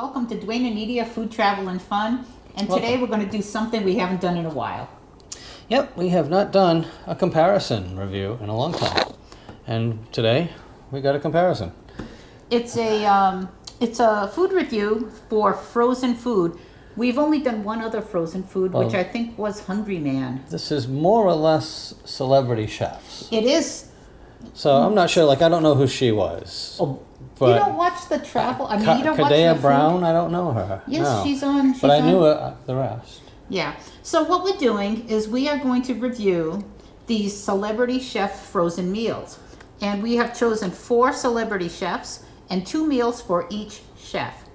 Welcome to Dwayne and Nidia Food, Travel, and Fun. And today we're going to do something we haven't done in a while. Yep, we have not done a comparison review in a long time. And today we got a comparison. It's a food review for frozen food. We've only done one other frozen food, which I think was Hungry Man. This is more or less celebrity chefs. It is. So I'm not sure, I don't know who she was. Oh, but you don't watch the travel? I mean, you don't watch the Kadea food? Brown, I don't know her. Yes, no. she's on. But I knew the rest. Yeah. So what we're doing is we are going to review these celebrity chef frozen meals. And we have chosen 4 celebrity chefs and 2 meals for each chef.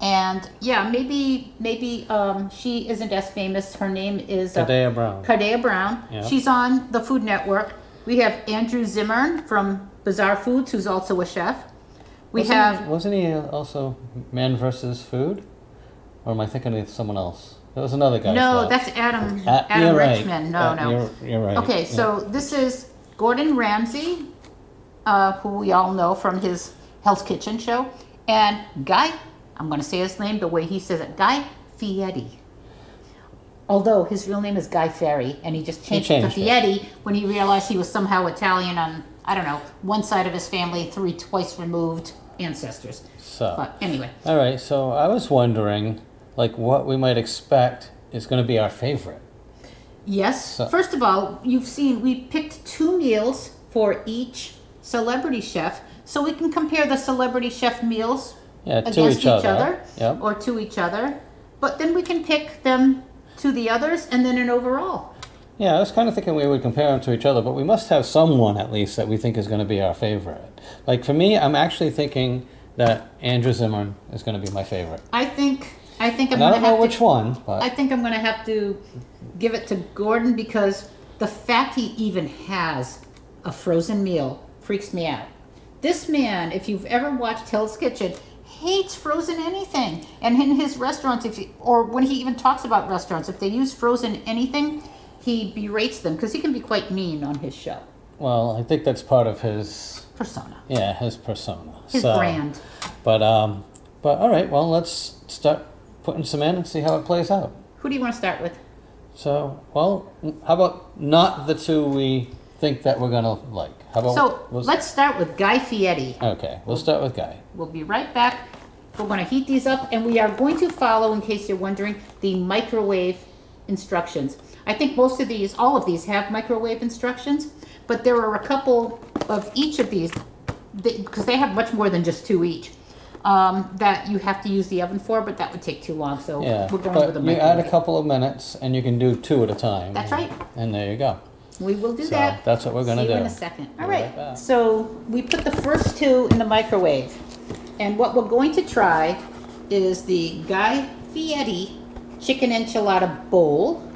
And yeah, maybe she isn't as famous. Her name is Kadea Brown. Kadea Brown. Yeah. She's on the Food Network. We have Andrew Zimmern from Bizarre Foods, who's also a chef. Wasn't he also Man vs. Food? Or am I thinking of someone else? There was another guy. No, that's Adam you're right. Richmond. No. You're right. Okay, so this is Gordon Ramsay, who we all know from his Hell's Kitchen show, and Guy, I'm going to say his name the way he says it, Guy Fieri. Although his real name is Guy Fieri, and he just changed it to Fieri when he realized he was somehow Italian on, I don't know, one side of his family, 3 twice removed ancestors. So, but anyway. All right, so I was wondering, what we might expect is going to be our favorite. Yes. So, first of all, you've seen we picked 2 meals for each celebrity chef, so we can compare the celebrity chef meals against each other yep. or to each other. But then we can pick them to the others and then an overall. Yeah, I was kind of thinking we would compare them to each other, but we must have someone at least that we think is going to be our favorite. For me, I'm actually thinking that Andrew Zimmern is going to be my favorite. I think I'm going to have to. I don't know which one, but I think I'm going to have to give it to Gordon because the fact he even has a frozen meal freaks me out. This man, if you've ever watched Hell's Kitchen, hates frozen anything. And in his restaurants, or when he even talks about restaurants, if they use frozen anything, he berates them because he can be quite mean on his show. Well, I think that's part of his persona. Yeah, his persona. His brand. But all right, well, let's start putting some in and see how it plays out. Who do you want to start with? So, well, how about not the 2 we think that we're going to like? How about let's start with Guy Fieri. Okay, we'll start with Guy. We'll be right back. We're going to heat these up, and we are going to follow, in case you're wondering, the microwave instructions. I think all of these have microwave instructions, but there are a couple of each of these, because they have much more than just 2 each, that you have to use the oven for, but that would take too long, so we're going with the microwave. You add a couple of minutes, and you can do 2 at a time. That's right. And there you go. We will do that. That's what we're going to do. See you in a second. All right, so we put the first 2 in the microwave, and what we're going to try is the Guy Fieri chicken enchilada bowl.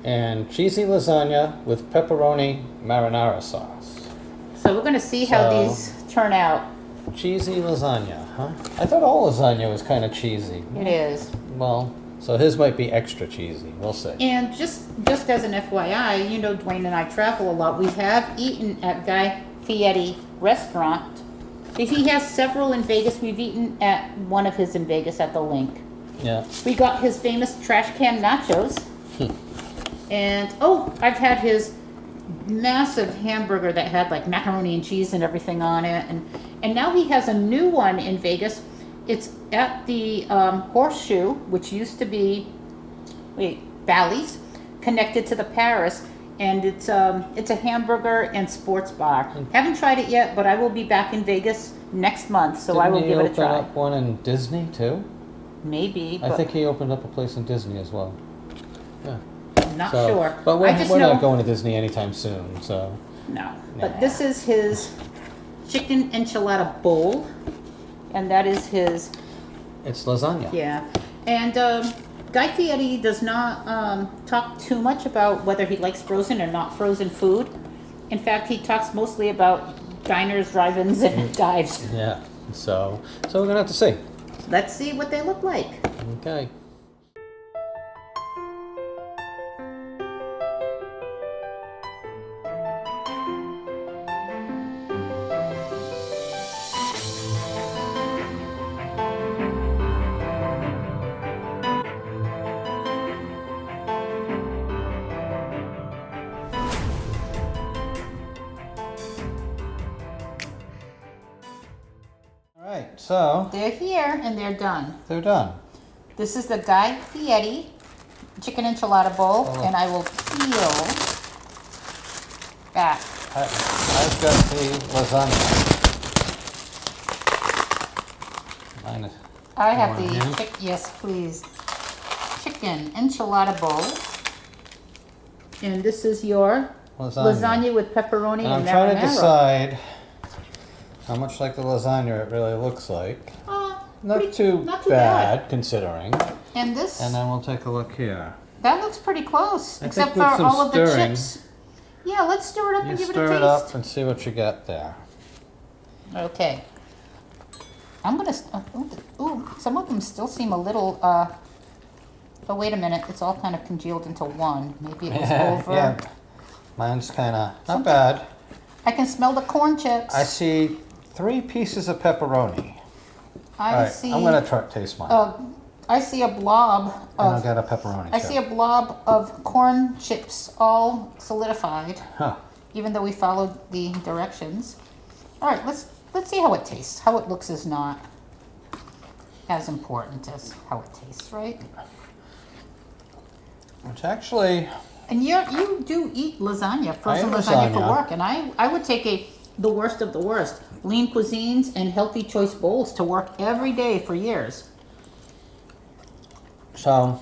And cheesy lasagna with pepperoni marinara sauce. So we're going to see how these turn out. Cheesy lasagna, huh? I thought all lasagna was kind of cheesy. It is. Well, so his might be extra cheesy. We'll see. And just as an FYI, Dwayne and I travel a lot. We have eaten at Guy Fieri restaurant. He has several in Vegas. We've eaten at one of his in Vegas at the Link. Yeah. We got his famous trash can nachos. And, I've had his massive hamburger that had macaroni and cheese and everything on it. And now he has a new one in Vegas. It's at the Horseshoe, which used to be, Bally's, connected to the Paris. And it's a hamburger and sports bar. Haven't tried it yet, but I will be back in Vegas next month, so I will give it a try. Didn't he open up one in Disney, too? Maybe. I think he opened up a place in Disney as well. Yeah. Not sure. But we're not going to Disney anytime soon, so. No. But this is his chicken enchilada bowl, and that is his. It's lasagna. Yeah. And Guy Fieri does not talk too much about whether he likes frozen or not frozen food. In fact, he talks mostly about diners, drive-ins, and dives. Yeah. So we're going to have to see. Let's see what they look like. Okay. All right, so They're here and they're done. they're done. This is the Guy Fieri chicken enchilada bowl, Oh. and I will peel back. I've got the lasagna. Mine is- I have You the, want it? yes, please, chicken enchilada bowl. And this is your lasagna with pepperoni And I'm and trying to marinara. decide how much like the lasagna it really looks like. Not Pretty- too not too bad, considering. And this, And then we'll take a look here. that looks pretty close, I except think with for some all of the stirring- chips. Yeah, let's stir it up You and give it a stir taste. it up and see what you get there. Okay. I'm gonna, ooh, some of them still seem a little, oh, wait a minute, it's all kind of congealed into one. Maybe it was over. Yeah, mine's kind of not bad. I can smell the corn chips. I see 3 pieces of pepperoni. I All right, see, I'm gonna taste mine. I see a blob And I'll of, get a pepperoni. I see a blob of corn chips all solidified, Huh. even though we followed the directions. All right, let's see how it tastes. How it looks is not as important as how it tastes, right? It's actually, And you do eat lasagna, frozen eat lasagna for lasagna. work, and I would take the worst of the worst, lean cuisines and healthy choice bowls to work every day for years. so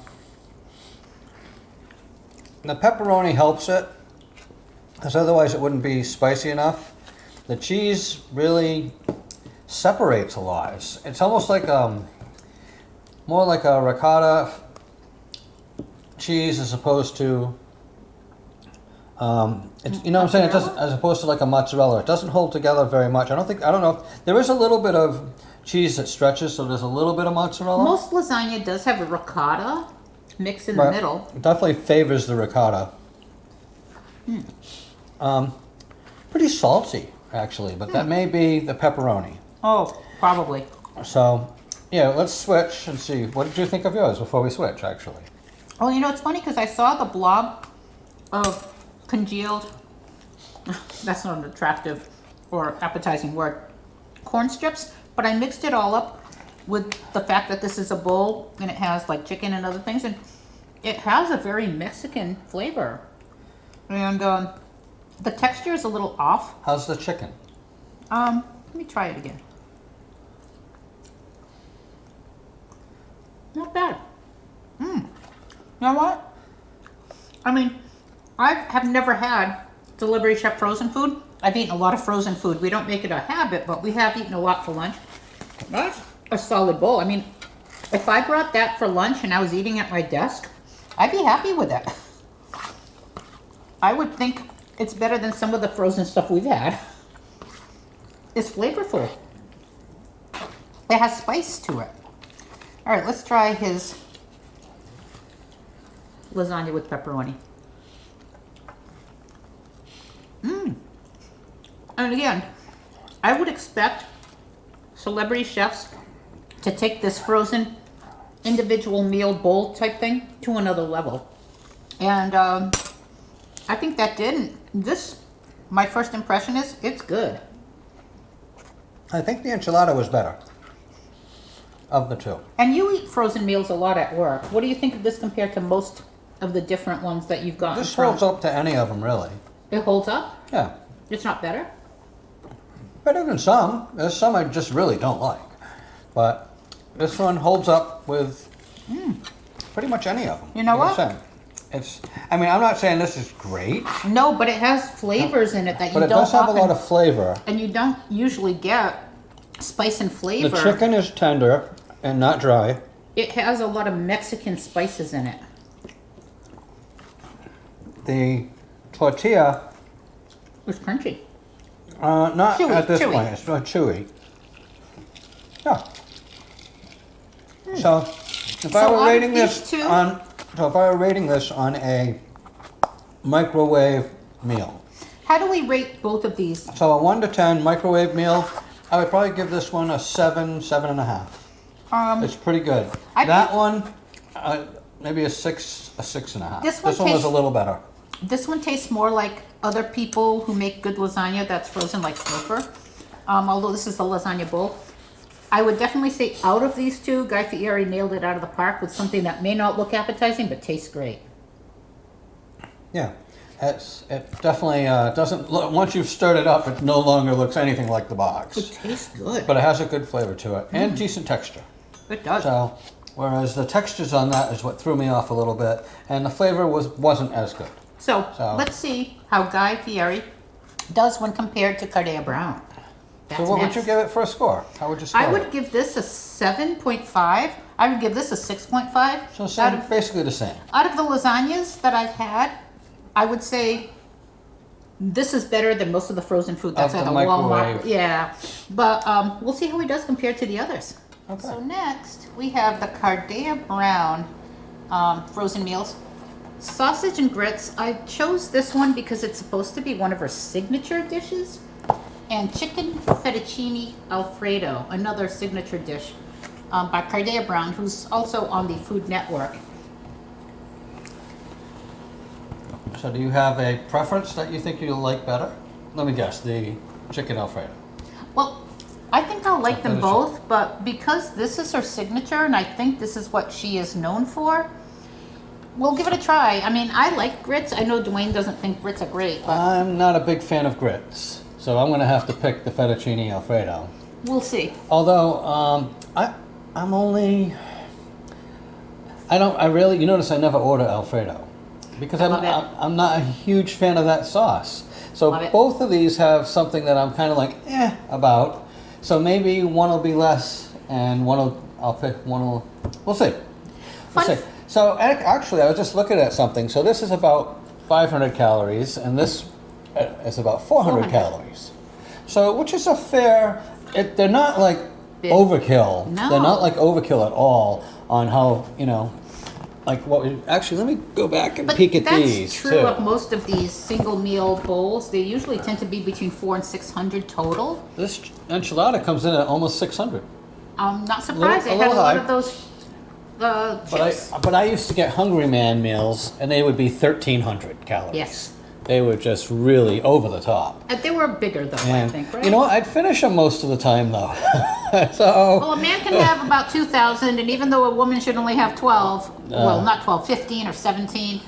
the pepperoni helps it, because otherwise it wouldn't be spicy enough. The cheese really separates a lot. It's almost like more like a ricotta cheese as opposed to it's, you know what I'm saying? It doesn't, as opposed to like a mozzarella. It doesn't hold together very much. I don't know if there is a little bit of cheese that stretches, so there's a little bit of mozzarella. Most lasagna does have a ricotta mix in the But middle. it definitely favors the ricotta. Pretty salty, actually, but that may be the pepperoni. Oh, probably. So, yeah, let's switch and see. What did you think of yours before we switch, actually? Oh, you know, it's funny because I saw the blob of congealed, that's not an attractive or appetizing word, corn strips, but I mixed it all up with the fact that this is a bowl and it has like chicken and other things, and it has a very Mexican flavor. And the texture is a little off. How's the chicken? Let me try it again. Not bad. You know what? I mean, I have never had Delivery Chef frozen food. I've eaten a lot of frozen food. We don't make it a habit, but we have eaten a lot for lunch. That's a solid bowl. I mean, if I brought that for lunch and I was eating at my desk, I'd be happy with it. I would think it's better than some of the frozen stuff we've had. It's flavorful. It has spice to it. All right, let's try his lasagna with pepperoni. And again, I would expect celebrity chefs to take this frozen individual meal bowl type thing to another level. And I think that did. And this, my first impression is, it's good. I think the enchilada was better of the two. And you eat frozen meals a lot at work. What do you think of this compared to most of the different ones that you've gotten This from? holds up to any of them, really. It holds up? Yeah, It's not better? better than some. There's some I just really don't like. But this one holds up with pretty much any of them. You know Like I what? said, it's, I mean, I'm not saying this is great, No, but it has flavors in it that you but it don't does have a often, lot of flavor. and you don't usually get spice and The flavor. chicken is tender and not dry. It has a lot of Mexican spices in it. The tortilla, It's crunchy. not Chewy, at this chewy. point, it's not chewy. Yeah. So, if I So were out of rating these this two- on a microwave meal, How do we rate both of these? so a 1 to 10 microwave meal, I would probably give this one a 7, 7.5. It's pretty good. I That think- one, maybe a 6, a 6.5. This one was a tastes- little better. This one tastes more like other people who make good lasagna that's frozen, like Stouffer. Although this is the lasagna bowl. I would definitely say out of these two, Guy Fieri nailed it out of the park with something that may not look appetizing but tastes great. Yeah, it definitely doesn't look, once you've stirred it up, it no longer looks anything like the It box. tastes good. But it has a good flavor to it and decent texture. It does. So, whereas the textures on that is what threw me off a little bit, and the flavor wasn't as good. So So- let's see how Guy Fieri does when compared to Cardea Brown. So what would you give it for a score? How would you score I it? would give this a 7.5. I would give this a 6.5. So out, same, of, basically the same. out of the lasagnas that I've had, I would say this is better than most of the frozen food that's Of at the a microwave. Walmart. Yeah, but we'll see how he does compared to the others. Okay. So next we have the Cardea Brown frozen meals. Sausage and grits. I chose this one because it's supposed to be one of her signature dishes. And chicken fettuccine alfredo, another signature dish by Cardea Brown, who's also on the Food Network. So do you have a preference that you think you'll like better? Let me guess, the chicken Alfredo. Well, I think I'll like them finish it. both, but because this is her signature and I think this is what she is known for, we'll give it a try. I mean, I like grits. I know Dwayne doesn't think grits are great, but I'm not a big fan of grits, so I'm going to have to pick the fettuccine Alfredo. we'll see. Although I'm only I really, you notice I never order Alfredo because love it. I'm not a huge fan of that sauce. So Love it. both of these have something that I'm kind of like about. So maybe one will be less and I'll pick one will, we'll see. We'll Fun. see. So actually I was just looking at something. So this is about 500 calories and this is about 400 400. calories. So which is a fair, they're not like Big. overkill. No. They're not like overkill at all on how, like what we, actually let me go back and But peek at that's these true too. of most of these single meal bowls. They usually tend to be between 400 and 600 total. This enchilada comes in at almost 600. I'm not surprised. A They had little a lot high. of those chips. But I used to get Hungry Man meals and they would be 1,300 calories. Yes. They were just really over the top. They were bigger though, I And think, right? you know what? I'd finish them most of the time though. Well, a man can have about 2,000, and even though a woman should only have 12, well, not 12, 15 or 17,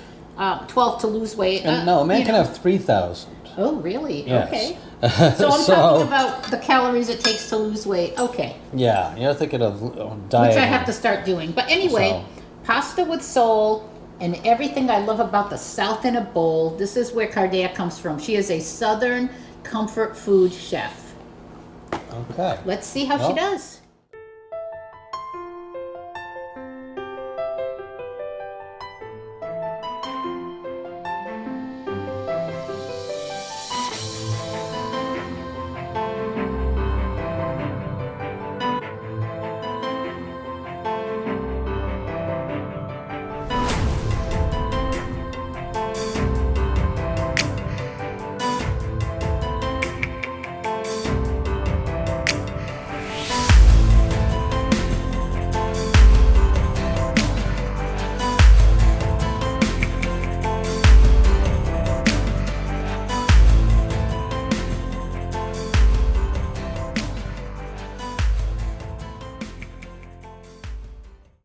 12 to lose weight. No, a man you can know. have 3,000. Oh, really? Yes. Okay. So I'm talking about the calories it takes to lose weight. Okay. Yeah, you're thinking of diet. Which I have to start doing. But anyway, pasta with soul and everything I love about the South in a bowl. This is where Cardea comes from. She is a Southern comfort food chef. Okay. Let's see how she Well. does.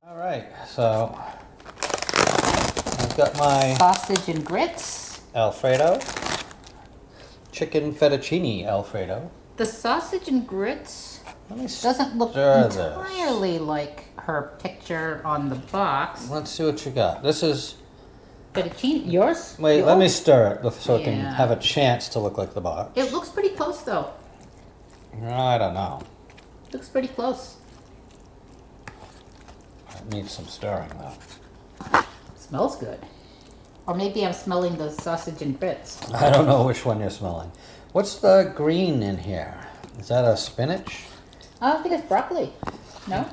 All right, so I've got my Sausage and grits. Alfredo, chicken fettuccine Alfredo. The sausage and grits Let me doesn't look stir this. entirely like her picture on the box. Let's see what you got. This is, Fettuccine, yours? wait, let me stir it so it can Yeah. have a chance to look like the box. It looks pretty close though. I don't know. Looks pretty close. It needs some stirring though. Smells good. Or maybe I'm smelling the sausage and grits. I don't know which one you're smelling. What's the green in here? Is that a spinach? I don't think it's broccoli. No?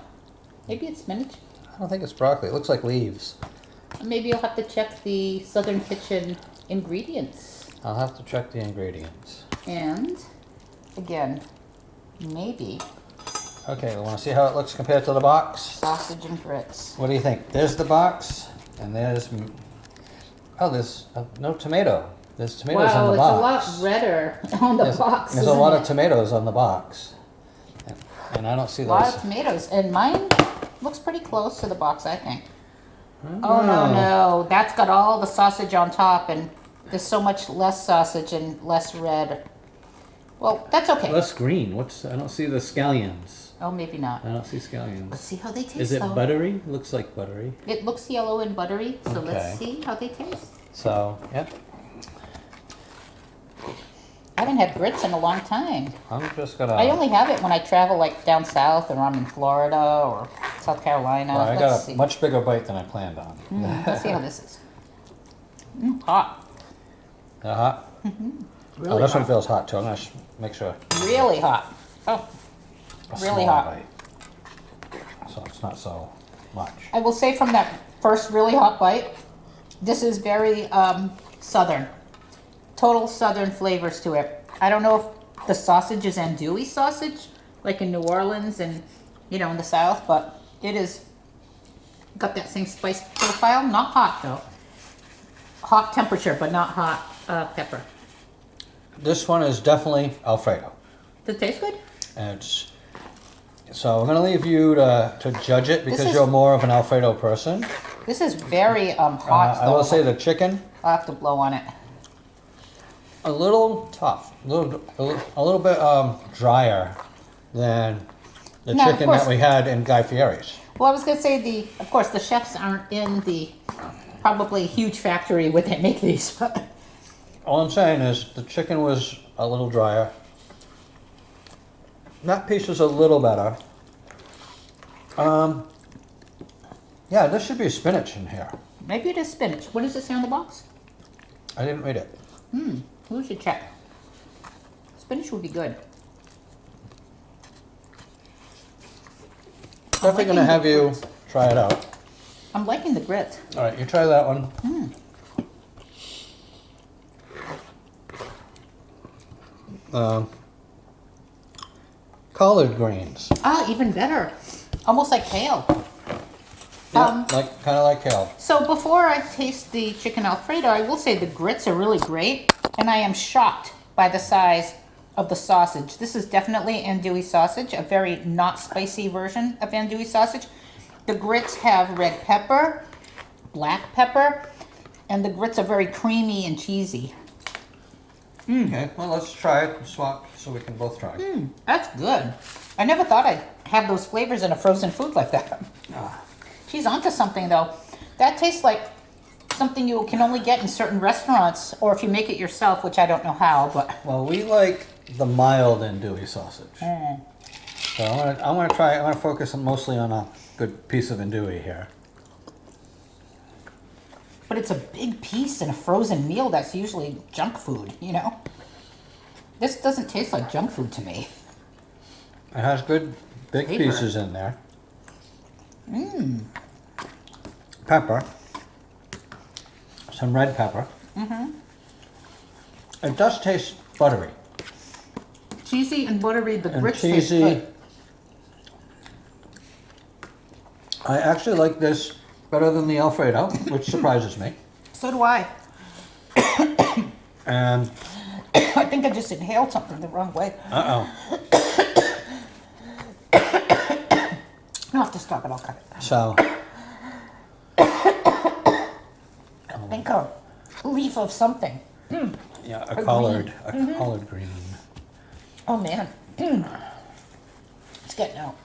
Maybe it's spinach. I don't think it's broccoli. It looks like leaves. Maybe you'll have to check the Southern Kitchen ingredients. I'll have to check the ingredients. And, again, maybe Okay, we want to see how it looks compared to the box? sausage and grits. What do you think? There's the box, and there's there's no tomato. There's tomatoes Wow, on the it's box. a lot redder on the box. There's a isn't lot it? of tomatoes on the box, And I don't see A lot those. of tomatoes, and mine looks pretty close to the box, I think. Oh no, that's got all the sausage on top, and there's so much less sausage and less red. Well, that's okay. Less green. I don't see the scallions. Oh, maybe not. I don't see Let's scallions. see how they taste. Is it though. buttery? Looks like buttery. It looks yellow and buttery, so let's Okay. see how they taste. So, yep. I haven't had grits in a long time. I'm just gonna. I only have it when I travel like down south or I'm in Florida or South Carolina. Well, I Let's got see. a much bigger bite than I planned on. Let's see how this is. Hot. Uh-huh. Really Oh, this hot. one feels hot too. I'm gonna make sure. Really hot. Oh, A Really small hot. bite. So it's not so much. I will say from that first really hot bite, this is very southern. Total southern flavors to it. I don't know if the sausage is andouille sausage, like in New Orleans and, you know, in the South, but it is got that same spice profile. Not hot though. Hot temperature, but not hot pepper. This one is definitely Alfredo. Does it taste good? And it's, so I'm gonna leave you to judge it because is- you're more of an Alfredo person. This is very hot. I will though. say the chicken, I'll have to blow on it. a little tough, a little bit drier than the No, of chicken course. that we had in Guy Fieri's. Well, I was gonna say of course, the chefs aren't in the probably huge factory where they make these. All I'm saying is the chicken was a little drier. That piece is a little better. Yeah, there should be spinach in here. Maybe it is spinach. What does it say on the box? I didn't read it. We should check. Spinach would be good. Definitely gonna liking have the you grits. try it out. I'm liking the grits. All right, you try that one. Collard greens. Ah, even better. Almost like kale. Yeah, kind of like kale. So before I taste the chicken Alfredo, I will say the grits are really great, and I am shocked by the size of the sausage. This is definitely andouille sausage, a very not spicy version of andouille sausage. The grits have red pepper, black pepper, and the grits are very creamy and cheesy. Okay, well let's try it and swap so we can both try. That's good. I never thought I'd have those flavors in a frozen food like that. She's onto something though. That tastes like something you can only get in certain restaurants, or if you make it yourself, which I don't know how, but Well, we like the mild andouille sausage. So I'm gonna focus mostly on a good piece of andouille here. but it's a big piece in a frozen meal that's usually junk food, you know? This doesn't taste like junk food to me. It has good big Flavor. pieces in there. Pepper. Some red pepper. It does taste buttery. Cheesy and buttery, the And grits taste cheesy. good. I actually like this better than the Alfredo, which surprises me. So do I. And I think I just inhaled something the wrong way. uh-oh. I'll have to stop it, I'll cut it. So I think a leaf of something. yeah, A a collard green. Oh man. It's getting out.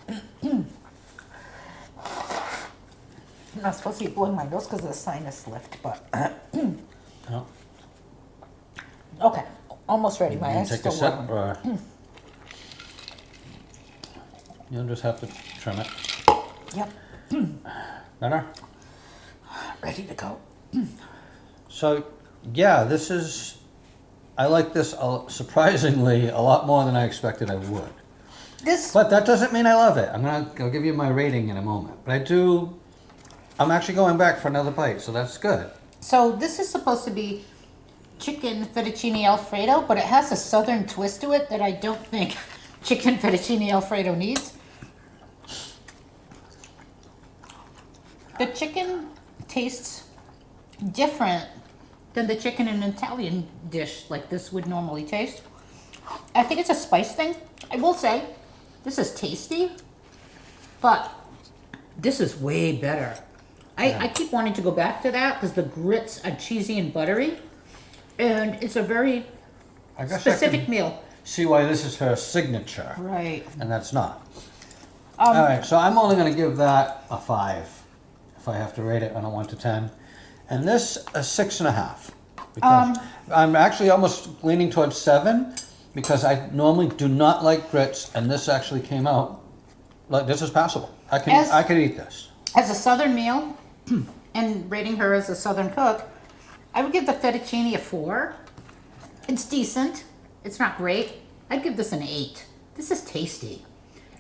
I'm not supposed to be blowing my nose because of the sinus lift, but Oh, okay. Almost ready. My you eyes take a still sip, warm. or you'll just have to trim it. Yep. Better. Ready to go. So, yeah, I like this surprisingly a lot more than I expected I would. This But that doesn't mean I love it. I'll give you my rating in a moment. But I'm actually going back for another bite, so that's good. so this is supposed to be chicken fettuccine alfredo, but it has a southern twist to it that I don't think chicken fettuccine alfredo needs. The chicken tastes different than the chicken in an Italian dish like this would normally taste. I think it's a spice thing. I will say, This is tasty, but this is way better. I keep wanting to go back to that because the grits are cheesy and buttery, and it's a very I guess I specific can meal. see why this is her signature, Right. and that's not. All right, so I'm only going to give that a 5 if I have to rate it on a 1 to 10, and this a 6.5 because I'm actually almost leaning towards 7 because I normally do not like grits, and this actually came out like this is passable. I could eat this. As a southern meal, and rating her as a southern cook, I would give the fettuccine a 4. It's decent. It's not great. I'd give this an 8. This is tasty.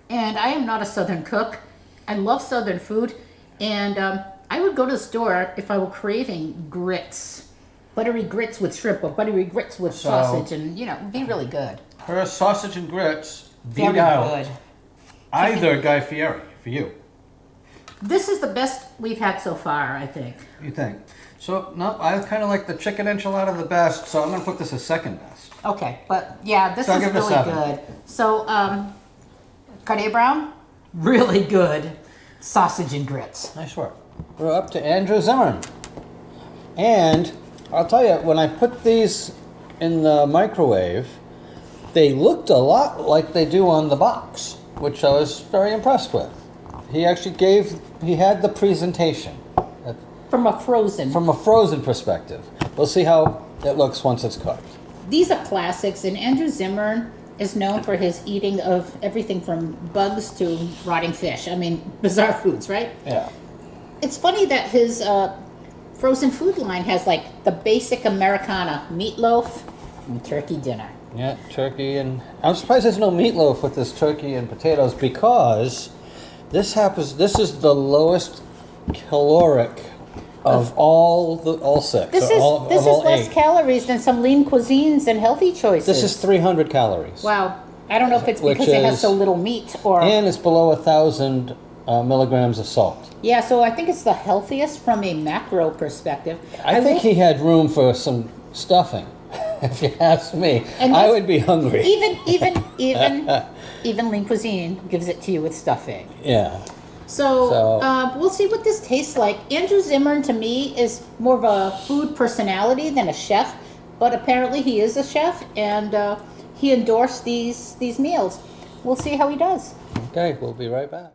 And I am not a southern cook. I love southern food. And I would go to the store if I were craving grits. Buttery grits with shrimp or buttery grits with sausage and, it'd be really good. Her sausage and grits beat Very out good. either Guy Fieri for you. This is the best we've had so far, I think. You think? So no, I kind of like the chicken enchilada the best, so I'm gonna put this as second best. Okay, but yeah, this So I'll is give it a really 7. good. So, Cartier Brown, really good sausage and grits. Nice work. We're up to Andrew Zimmern, and I'll tell you, when I put these in the microwave, they looked a lot like they do on the box, which I was very impressed with. He had the presentation From a frozen. from a frozen perspective. We'll see how it looks once it's cooked. These are classics, and Andrew Zimmern is known for his eating of everything from bugs to rotting fish. I mean, bizarre foods, right? Yeah. It's funny that his frozen food line has like the basic Americana meatloaf and turkey dinner. Yeah, turkey, and I'm surprised there's no meatloaf with this turkey and potatoes because this is the lowest caloric of all 6. This or is all, this of is all less 8. calories than some lean cuisines and healthy choices. This is 300 calories. Wow. I don't know if it's Which because it has is- so little meat or And it's below 1,000 milligrams of salt. yeah. So I think it's the healthiest from a macro perspective. I think will- he had room for some stuffing. If you ask me, And I that's- would be hungry. Even lean cuisine gives it to you with stuffing. Yeah. So we'll see what this tastes like. Andrew Zimmern to me is more of a food personality than a chef, but apparently he is a chef and he endorsed these meals. We'll see how he does. Okay, we'll be right back.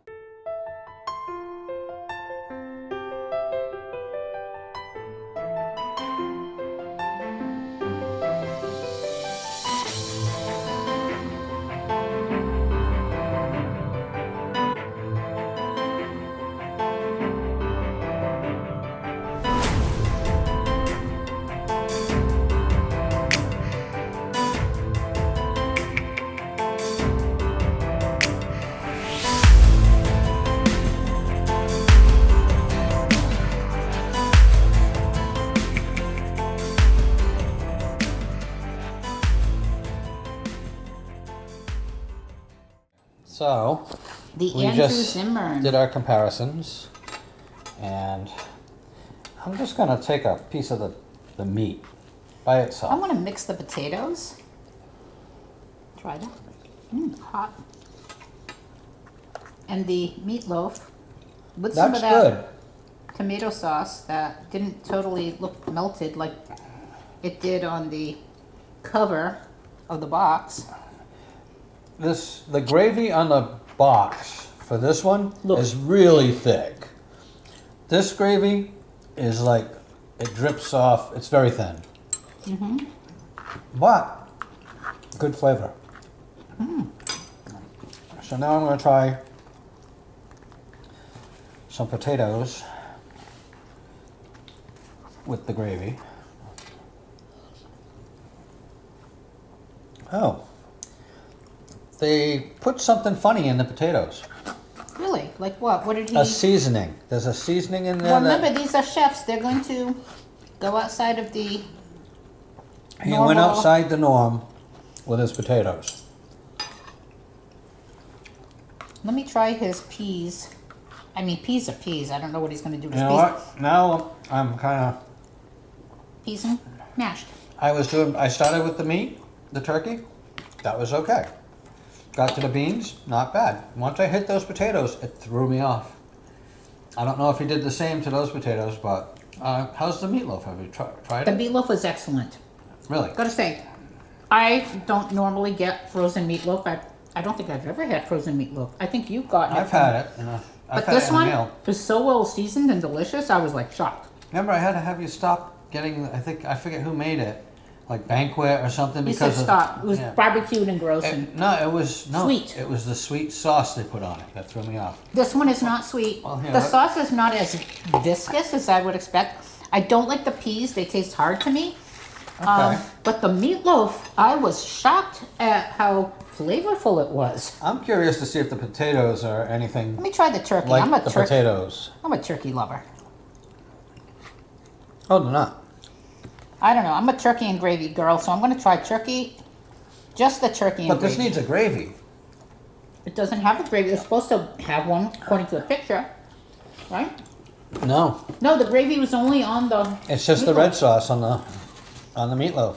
So, The we Andrew just Zimmern. did our comparisons, and I'm just gonna take a piece of the meat by I itself. want to mix the potatoes. Try that. Hot. And the meatloaf with some That's of that good. tomato sauce that didn't totally look melted like it did on the cover of the box. The gravy on the box for this one Look. is really thick. This gravy is like it drips off. It's very thin. But good flavor. So now I'm going to try some potatoes with the gravy. Oh. They put something funny in the potatoes. Really? Like what? What did he? A seasoning. There's a seasoning in there. Well, remember, these are chefs. They're going to go outside of the He normal. went outside the norm with his potatoes. Let me try his peas. I mean, peas are peas. I don't know what he's going to do with You his know peas. what? Now I'm kind of. Peas and mashed. I started with the meat, the turkey. That was okay. got to the beans, not bad. Once I hit those potatoes, it threw me off. I don't know if he did the same to those potatoes, but how's the meatloaf? Have you tried The it? meatloaf was excellent. Really? Gotta say, I don't normally get frozen meatloaf. I don't think I've ever had frozen meatloaf. I think you've gotten it. I've had it. I've But had this it in a one meal. was so well seasoned and delicious, I was like shocked. Remember, I had to have you stop getting. I forget who made it, like Banquet or something. You said Because of, stop. It was yeah. barbecued and gross. And It was no Sweet. It was the sweet sauce they put on it that threw me off. this one is not sweet. Well, here, The let- sauce is not as viscous as I would expect. I don't like the peas. They taste hard to me. Okay. But the meatloaf, I was shocked at how flavorful it was. I'm curious to see if the potatoes are anything Let me try the turkey. like I'm a the turkey. potatoes. I'm a turkey lover. Oh, they're not. I don't know. I'm a turkey and gravy girl, so I'm going to try turkey. Just the turkey and But this gravy. needs a gravy. It doesn't have a gravy. It's supposed to have one, according to the picture, right? No, No, the gravy was only on the. it's just the meatloaf. red sauce on the meatloaf.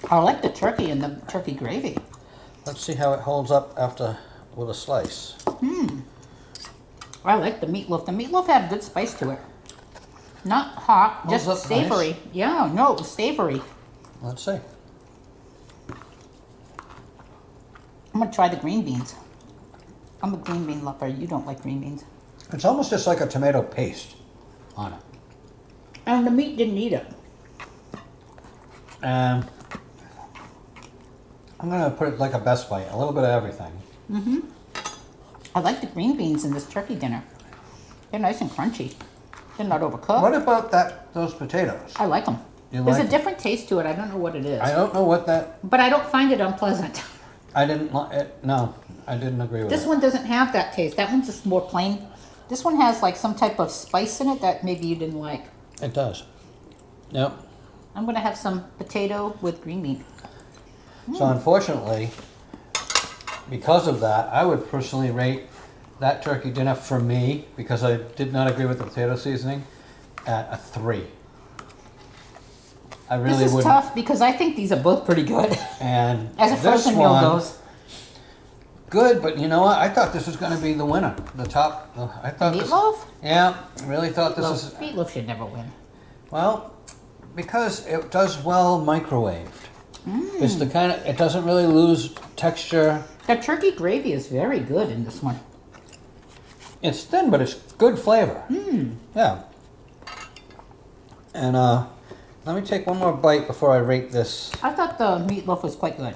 I like the turkey and the turkey gravy. Let's see how it holds up after with a slice. I like the meatloaf. The meatloaf had a good spice to it. Not hot, Holds just up nice. savory. Yeah, no, it was savory. Let's see. I'm gonna try the green beans. I'm a green bean lover. You don't like green beans. It's almost just like a tomato paste on it. And the meat didn't eat it. And I'm gonna put it like a best bite, a little bit of everything. I like the green beans in this turkey dinner. They're nice and crunchy. They're not overcooked. What about those potatoes? I like them. You There's like a 'em? different taste to it. I don't know what it is. I don't know what that. But I don't find it unpleasant. I didn't like it. No, I didn't agree with This it. one doesn't have that taste. That one's just more plain. This one has like some type of spice in it that maybe you didn't like. It does. Yep. I'm gonna have some potato with green bean. So unfortunately, because of that, I would personally rate that turkey dinner for me, because I did not agree with the potato seasoning, at a 3. I really This is wouldn't. tough because I think these are both pretty good. And As a this frozen meal one, goes. good, but you know what? I thought this was going to be the winner. The top. I thought this. Meatloaf? Yeah, I really thought this is. Meatloaf should never win. Well, because it does well microwaved. It's the kind of. It doesn't really lose texture. The turkey gravy is very good in this one. It's thin, but it's good flavor. Yeah. And let me take one more bite before I rate this. I thought the meatloaf was quite good.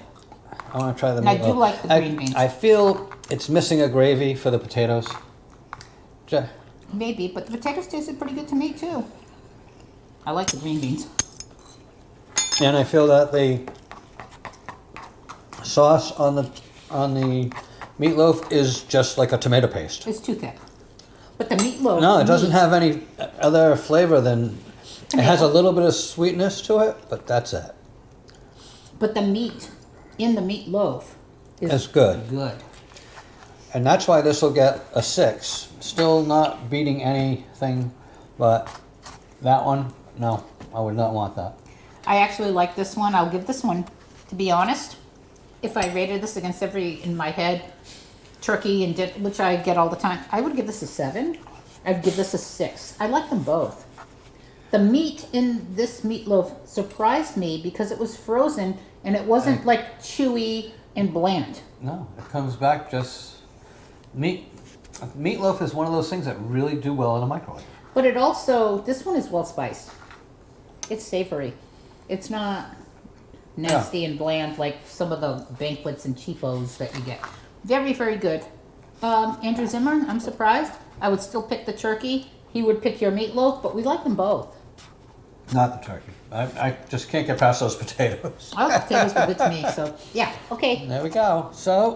I want to try the And I do meatloaf. like the green beans. I feel it's missing a gravy for the potatoes. Ju- Maybe, but the potatoes tasted pretty good to me too. I like the green beans. And I feel that the sauce on the meatloaf is just like a tomato paste. It's too thick. But the meatloaf. No, it doesn't meat- have any other flavor than. It has a little bit of sweetness to it, but that's it. But the meat in the meatloaf is It's good. good. And that's why this will get a 6. Still not beating anything, but that one, no, I would not want that. I actually like this one. I'll give this one, to be honest, if I rated this against every in my head, turkey and which I get all the time, I would give this a 7. I'd give this a 6. I like them both. The meat in this meatloaf surprised me because it was frozen and it wasn't like chewy and bland. No, it comes back just meatloaf is one of those things that really do well in a microwave. But it also, this one is well spiced. It's savory. It's not nasty and bland like some of the banquets and cheapos that you get. Very, very good. Andrew Zimmer, I'm surprised. I would still pick the turkey. He would pick your meatloaf, but we like them both. Not the turkey. I just can't get past those potatoes. Oh, the potatoes were good to me, so yeah, okay. There we go. So,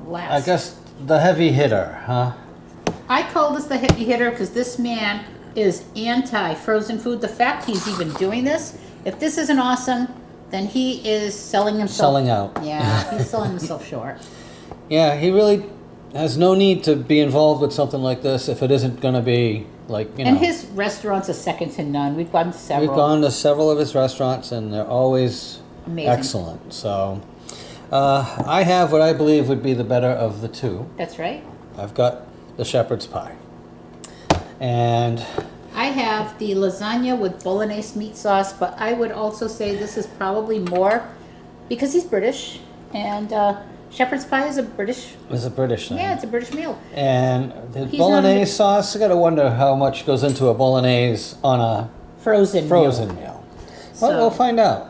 Last. I guess the heavy hitter, huh? I call this the heavy hitter because this man is anti-frozen food. The fact he's even doing this, if this isn't awesome, then he is selling himself. Selling out. Yeah, he's selling himself short. Yeah, he really has no need to be involved with something like this if it isn't going to be like, you know. And his restaurants are second to none. We've gone to several. We've gone to several of his restaurants and they're always Amazing. excellent. So, I have what I believe would be the better of the two. That's right. I've got the shepherd's pie. And I have the lasagna with bolognese meat sauce, but I would also say this is probably more because he's British, and shepherd's pie is a British. it's a British thing. Yeah, it's a British meal. And the He's bolognese not a- sauce, I gotta wonder how much goes into a bolognese on a Frozen. frozen meal. meal. Well, So- we'll find out.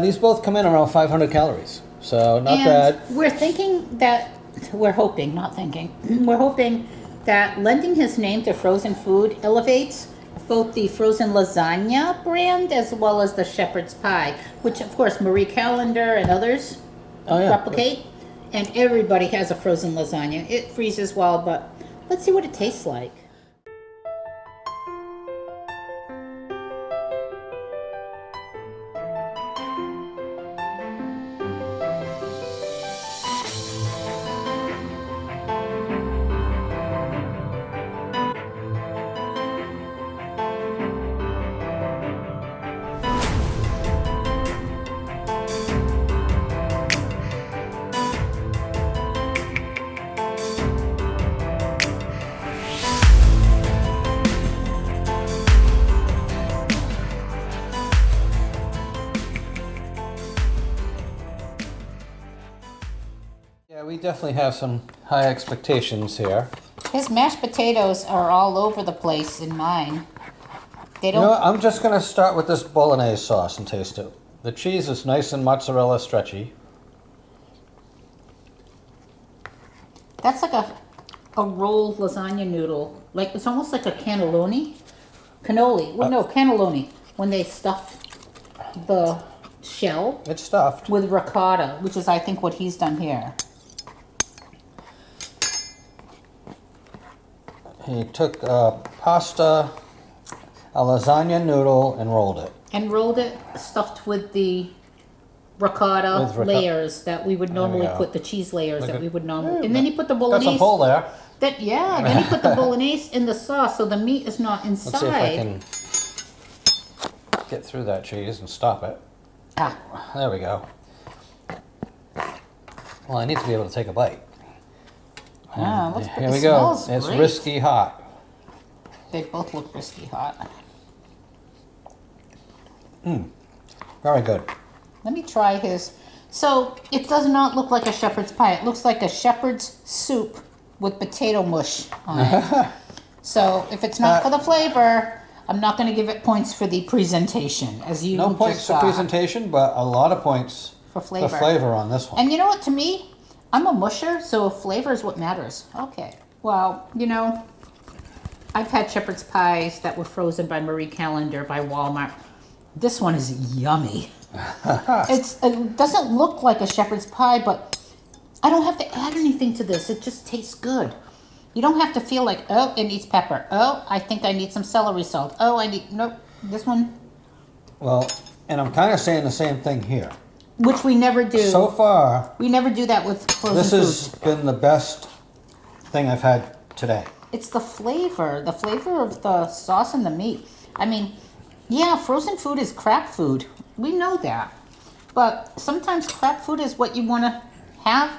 These both come in around 500 calories, so not And bad. we're thinking that, we're hoping, not thinking, we're hoping that lending his name to frozen food elevates both the frozen lasagna brand as well as the shepherd's pie, which of course Marie Callender and others Oh, yeah. replicate. And everybody has a frozen lasagna. It freezes well, but let's see what it tastes like. Yeah, we definitely have some high expectations here. His mashed potatoes are all over the place in mine. They You don't. know what? I'm just gonna start with this bolognese sauce and taste it. The cheese is nice and mozzarella stretchy. That's like a rolled lasagna noodle. Like it's almost like a cannelloni. Cannoli. Well, no, cannelloni. When they stuff the shell It's stuffed. with ricotta, which is I think what he's done here. He took pasta, a lasagna noodle, and rolled it. And rolled it stuffed with the ricotta With ricotta. layers that we would There we normally go. put, the cheese layers Look that at- we would normally. And then he put the Got bolognese. some pull there. Then he put the bolognese in the sauce, so the meat is not inside. Let's see if I can get through that cheese and stop it. Ah, There we go. Well, I need to be able to take a bite. let's Here it we go. smells It's great. risky hot. They both look risky hot. Very good. Let me try his. So it does not look like a shepherd's pie. It looks like a shepherd's soup with potato mush on it. So if it's not for the flavor, I'm not going to give it points for the presentation, as you No just points for saw. presentation, but a lot of points For flavor. for flavor on this one. And you know what? To me, I'm a musher, so flavor is what matters. Okay. Well, you know, I've had shepherd's pies that were frozen by Marie Callender by Walmart. This one is yummy. It doesn't look like a shepherd's pie, but I don't have to add anything to this. It just tastes good. You don't have to feel like, oh, it needs pepper. Oh, I think I need some celery salt. Oh, nope, this one, Well, and I'm kind of saying the same thing here. which we never do. So far, We never do that with frozen this food. has been the best thing I've had today. It's the flavor of the sauce and the meat. I mean, yeah, frozen food is crap food. We know that. But sometimes crap food is what you want to have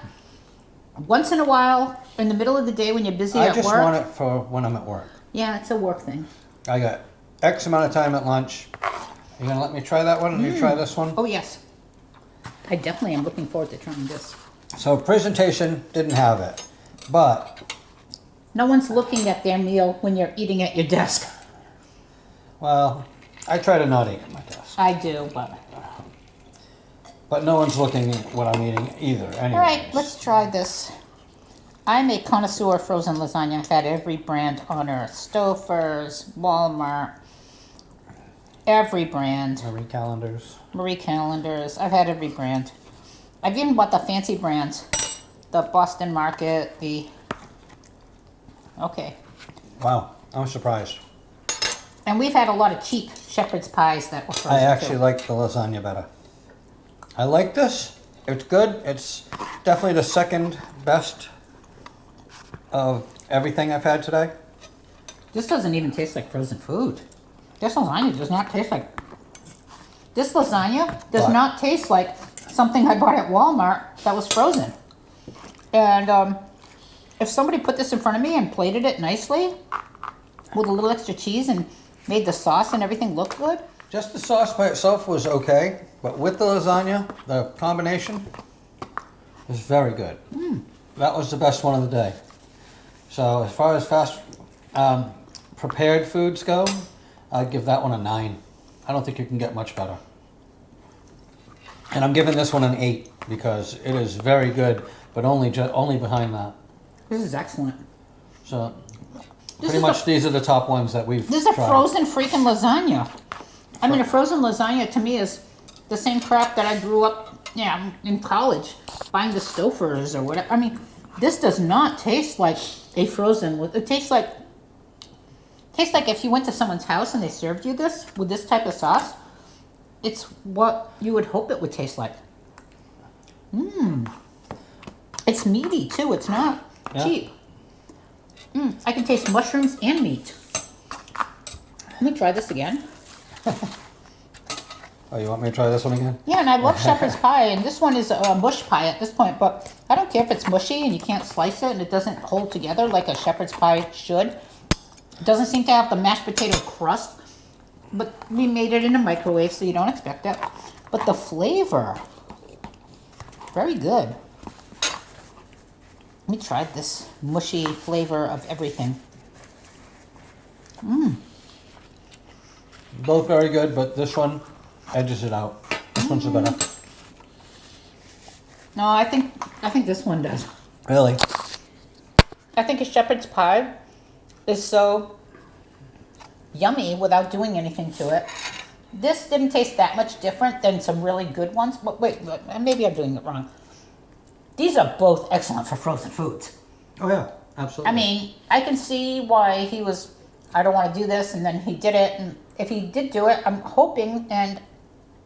once in a while in the middle of the day when you're busy I at just work. want it for when I'm at work. Yeah, it's a work thing. I got X amount of time at lunch. You gonna let me try that one and you try this one? Oh, yes. I definitely am looking forward to trying this. So presentation didn't have it, but No one's looking at their meal when you're eating at your desk. well, I try to not eat at my desk, I do, but... but no one's looking at what I'm eating either. Anyways. All right, let's try this. I'm a connoisseur of frozen lasagna. I've had every brand on earth. Stouffer's, Walmart, every brand. Marie Callender's. Marie Callender's. I've had every brand. I've even bought the fancy brands. The Boston Market, the... Okay. Wow, I'm surprised. And we've had a lot of cheap shepherd's pies that were frozen I actually too. like the lasagna better. I like this. It's good. It's definitely the second best of everything I've had today. This doesn't even taste like frozen food. This lasagna does not taste like... This lasagna does What? not taste like something I bought at Walmart that was frozen. And if somebody put this in front of me and plated it nicely with a little extra cheese and made the sauce and everything look good, Just the sauce by itself was okay, but with the lasagna, the combination was very good. That was the best one of the day. So as far as fast prepared foods go, I'd give that one a 9. I don't think you can get much better. And I'm giving this one an 8 because it is very good, but only behind that. this is excellent. So This pretty is much a- these are the top ones that we've This is a tried. frozen freaking lasagna. I mean, a frozen lasagna to me is the same crap that I grew up, in college, buying the Stouffer's or whatever. I mean, this does not taste like a frozen. It tastes like if you went to someone's house and they served you this with this type of sauce. It's what you would hope it would taste like. It's meaty too. It's not Yeah. cheap. I can taste mushrooms and meat. Let me try this again. Oh, you want me to try this one again? Yeah, and I love shepherd's pie, and this one is a mush pie at this point, but I don't care if it's mushy and you can't slice it and it doesn't hold together like a shepherd's pie should. It doesn't seem to have the mashed potato crust, but we made it in a microwave, so you don't expect it. But the flavor, very good. Let me try this mushy flavor of everything. Both very good, but this one edges it out. This one's the better. No, I think this one does. Really? I think a shepherd's pie is so yummy without doing anything to it. This didn't taste that much different than some really good ones. But wait, maybe I'm doing it wrong. These are both excellent for frozen foods. Oh yeah, absolutely. I mean, I can see why he was, I don't want to do this, and then he did it. And if he did do it, I'm hoping, and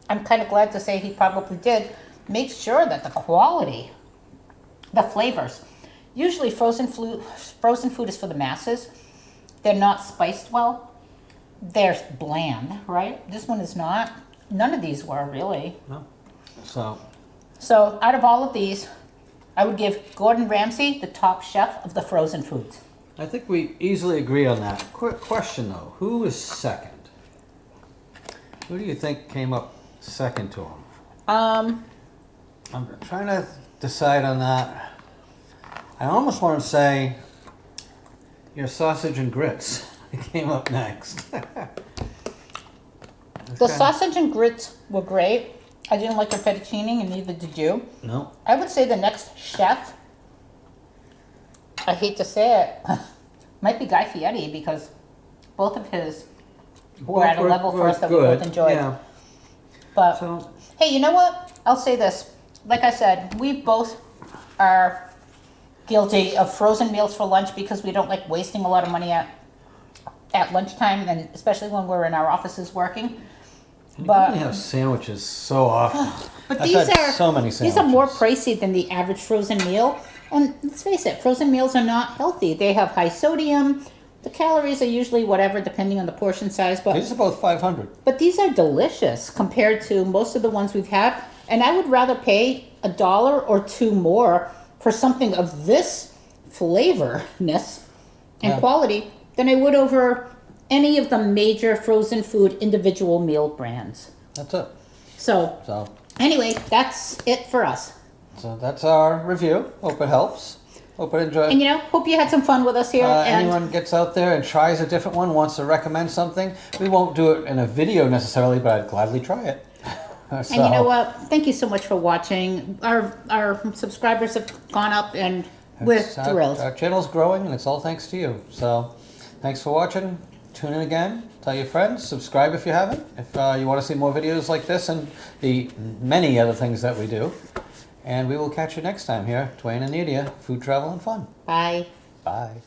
I'm kind of glad to say he probably did, make sure that the quality, the flavors, usually frozen food is for the masses. They're not spiced well. They're bland, right? This one is not. None of these were really. No. So So out of all of these, I would give Gordon Ramsay the top chef of the frozen foods. I think we easily agree on that. Quick question though, who was second? Who do you think came up second to him? I'm trying to decide on that. I almost want to say your sausage and grits came up next. The sausage and grits were great. I didn't like their fettuccine, and neither did you. No. I would say the next chef, I hate to say it, might be Guy Fieri, because both of his were at a level for us that we both enjoyed. Yeah. But So hey, you know what? I'll say this. Like I said, we both are guilty of frozen meals for lunch because we don't like wasting a lot of money at lunchtime, and especially when we're in our offices working. you But only have sandwiches so often. But I've these had are so many these are more sandwiches. pricey than the average frozen meal. And let's face it, frozen meals are not healthy. They have high sodium. The calories are usually whatever, depending on the portion size. These are both 500. But these are delicious compared to most of the ones we've had. And I would rather pay $1 or $2 more for something of this flavorness and Yeah. quality than I would over any of the major frozen food individual meal brands. That's it. So anyway, that's it for us. So that's our review. Hope it helps. Hope it enjoyed. And hope you had some fun with us here. And Anyone gets out there and tries a different one, wants to recommend something, we won't do it in a video necessarily, but I'd gladly try it. And you know what? Thank you so much for watching. Our subscribers have gone up, and we're thrilled. Our channel's growing, and it's all thanks to you. So thanks for watching. Tune in again. Tell your friends. Subscribe if you haven't. If you want to see more videos like this and the many other things that we do. And we will catch you next time here. Dwayne and Nydia, Food, Travel, and Fun. Bye. Bye.